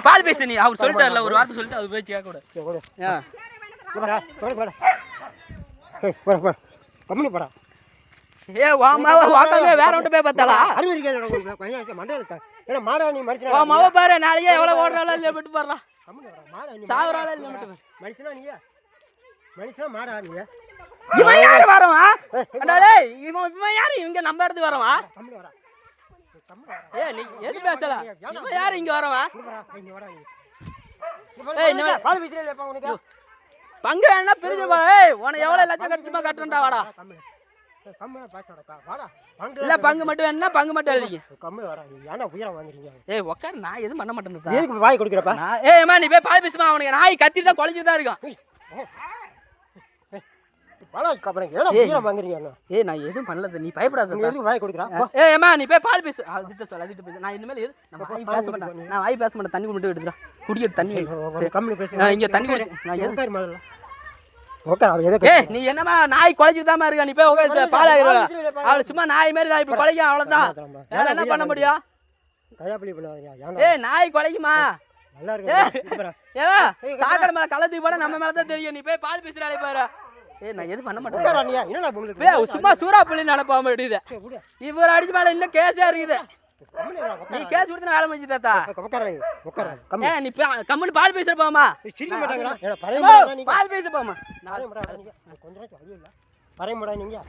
பால் பேசு நீ. அவர் சொல்லிட்டார்ல ஒரு வார்த்தை சொல்லிட்டு அது போய் கேட்க கூட. கம்முனு போடா. ஏ வாக்காமே வேற விட்டு போய் பார்த்தாளா? மாவ பாரு நாளைக்கே எவ்வளவு ஓடுறாளோ இல்ல விட்டு பாருலாம். சாவறாளோ இல்ல விட்டு பாரு. மனுஷனா மாடா நீ? இவன் யாரு வரவா? அடடே இவன் யாரு இங்க நம்ம இடத்துக்கு வரவா? ஏ நீ எது பேசல? இவன் யாரு இங்க வரவா? ஏய் நீ பால் வீட்ல எப்ப உனக்கு பங்கு வேணா பிரிஞ்சு போ. ஏய் உனக்கு எவ்வளவு லட்சம் கட்டுமா கட்டறடா வாடா. கம்முனு பாச்சடா வாடா. இல்ல பங்கு மட்டும் வேணா பங்கு மட்டும் எழுதிங்க. கம்முனு வாடா. ஏன்னா உயிரை வாங்குறீங்க. ஏய் உட்கார் நான் எதுவும் பண்ண மாட்டேன்டா. எதுக்கு வாய் கொடுக்கறப்பா? ஏய் அம்மா நீ போய் பால் பேசுமா அவனுக்கு நாய் கத்தி தான் கொலைச்சிட்டு தான் இருக்கான். வாடா கபறங்க. ஏன்னா உயிரை வாங்குறீங்க. ஏய் நான் எதுவும் பண்ணல நீ பயப்படாத. நீ எதுக்கு வாய் கொடுக்கற? ஏய் அம்மா நீ போய் பால் பேசு. அதுட்ட சொல்ல அதுட்ட பேசு. நான் இனிமேல் எது நான் வாய் பேச மாட்டேன். நான் வாய் பேச மாட்டேன். தண்ணி மட்டும் எடுத்துடா. குடிக்க தண்ணி. கம்முனு பேசு. நான் இங்க தண்ணி குடி. நான் உட்கார் முதல்ல. உட்கார் எதுக்கு? ஏய் நீ என்னமா நாய் கொலைச்சிட்டு தான் இருக்க. நீ போய் உட்கார் பால் ஆகிடுவா. அவள சும்மா நாய் மாதிரி தான் இப்ப கொலைக்க அவ்வளவுதான். வேற என்ன பண்ண முடியும்? கையாப்பலி பண்ணாதீங்க. ஏய் நாய் கொலைக்குமா? நல்லா இருக்கு. ஏ சாக்கடை மேல கலத்தி போட நம்ம மேல தான் தெரியும். நீ போய் பால் பேசுறாளே பாரு. ஏய் நான் எது பண்ண மாட்டேன். உட்காரா நீ என்னடா உங்களுக்கு? ஏய் சும்மா சூரா புள்ளி நடப்பா முடியுது. இவர் அடிச்சு மேல இல்ல கேஸே இருக்குது. நீ கேஸ் கொடுத்து வேலை முடிஞ்சு தாத்தா. உட்கார. ஏய் நீ கம்முனு பால் பேசுற போமா. சிரிக்க மாட்டாங்கடா. ஏன்னா பறைய மாட்டா நீங்க. பால் பேச போமா. கொஞ்சம் அறிவு இல்ல. பறைய மாட்டா நீங்க.